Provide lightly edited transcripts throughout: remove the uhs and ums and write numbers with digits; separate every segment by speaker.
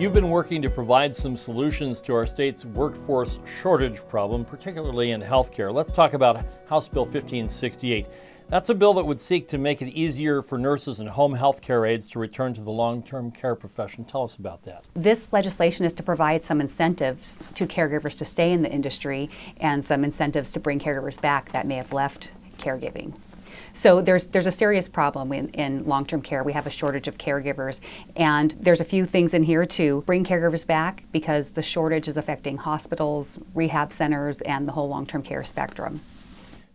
Speaker 1: You've been working to provide some solutions to our state's workforce shortage problem, particularly in healthcare. Let's talk about House Bill 1568. That's a bill that would seek to make it easier for nurses and home health care aides to return to the long-term care profession. Tell us about that.
Speaker 2: This legislation is to provide some incentives to caregivers to stay in the industry and some incentives to bring caregivers back that may have left caregiving. So there's a serious problem in long-term care. We have a shortage of caregivers, and there's a few things in here to bring caregivers back because the shortage is affecting hospitals, rehab centers, and the whole long-term care spectrum.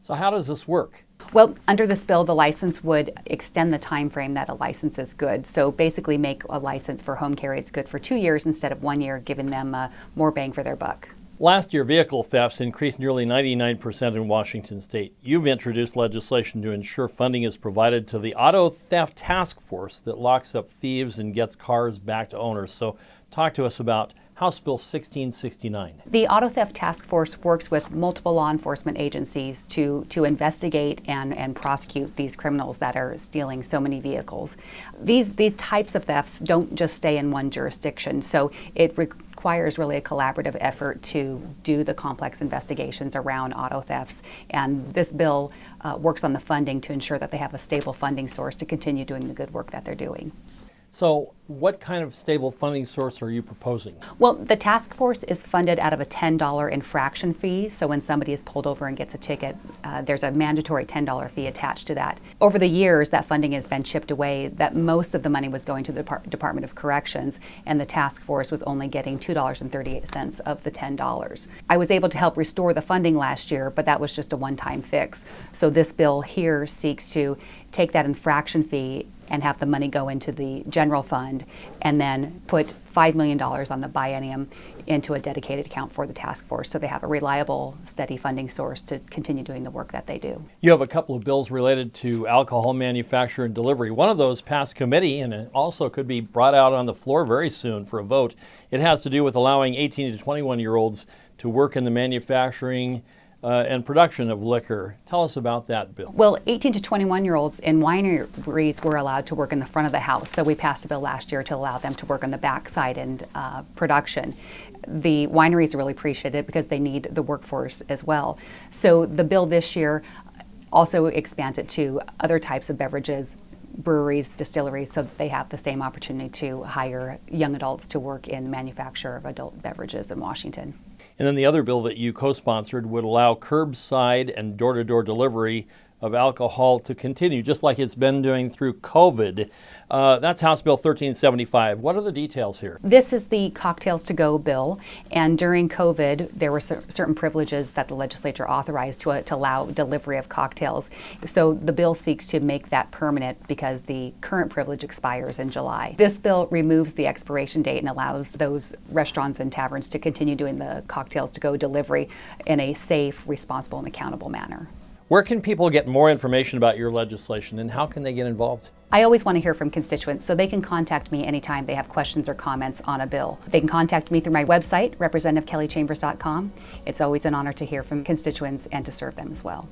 Speaker 1: So how does this work?
Speaker 2: Well, under this bill, the license would extend the time frame that a license is good. So basically make a license for home care aides good for 2 years instead of 1 year, giving them more bang for their buck.
Speaker 1: Last year, vehicle thefts increased nearly 99% in Washington state. You've introduced legislation to ensure funding is provided to the Auto Theft Task Force that locks up thieves and gets cars back to owners. So talk to us about House Bill 1669.
Speaker 2: The Auto Theft Task Force works with multiple law enforcement agencies to investigate and prosecute these criminals that are stealing so many vehicles. These types of thefts don't just stay in one jurisdiction, so it requires really a collaborative effort to do the complex investigations around auto thefts. And this bill works on the funding to ensure that they have a stable funding source to continue doing the good work that they're doing.
Speaker 1: So what kind of stable funding source are you proposing?
Speaker 2: Well, the task force is funded out of a $10 infraction fee. So when somebody is pulled over and gets a ticket, there's a mandatory $10 fee attached to that. Over the years, that funding has been chipped away, that most of the money was going to the Department of Corrections, and the task force was only getting $2.38 of the $10. I was able to help restore the funding last year, but that was just a one-time fix. So this bill here seeks to take that infraction fee and have the money go into the general fund, and then put $5 million on the biennium into a dedicated account for the task force, so they have a reliable, steady funding source to continue doing the work that they do.
Speaker 1: You have a couple of bills related to alcohol manufacture and delivery. One of those passed committee, and it also could be brought out on the floor very soon for a vote. It has to do with allowing 18 to 21-year-olds to work in the manufacturing and production of liquor. Tell us about that bill.
Speaker 2: Well, 18 to 21-year-olds in wineries were allowed to work in the front of the house. So we passed a bill last year to allow them to work on the backside and production. The wineries really appreciate it because they need the workforce as well. So the bill this year also expands it to other types of beverages, breweries, distilleries, so that they have the same opportunity to hire young adults to work in the manufacture of adult beverages in Washington.
Speaker 1: And then the other bill that you co-sponsored would allow curbside and door-to-door delivery of alcohol to continue, just like it's been doing through COVID. That's House Bill 1375. What are the details here?
Speaker 2: This is the Cocktails to Go bill, and during COVID, there were certain privileges that the legislature authorized to allow delivery of cocktails. So the bill seeks to make that permanent because the current privilege expires in July. This bill removes the expiration date and allows those restaurants and taverns to continue doing the Cocktails to Go delivery in a safe, responsible, and accountable manner.
Speaker 1: Where can people get more information about your legislation, and how can they get involved?
Speaker 2: I always want to hear from constituents, so they can contact me anytime they have questions or comments on a bill. They can contact me through my website, representativekellychambers.com. It's always an honor to hear from constituents and to serve them as well.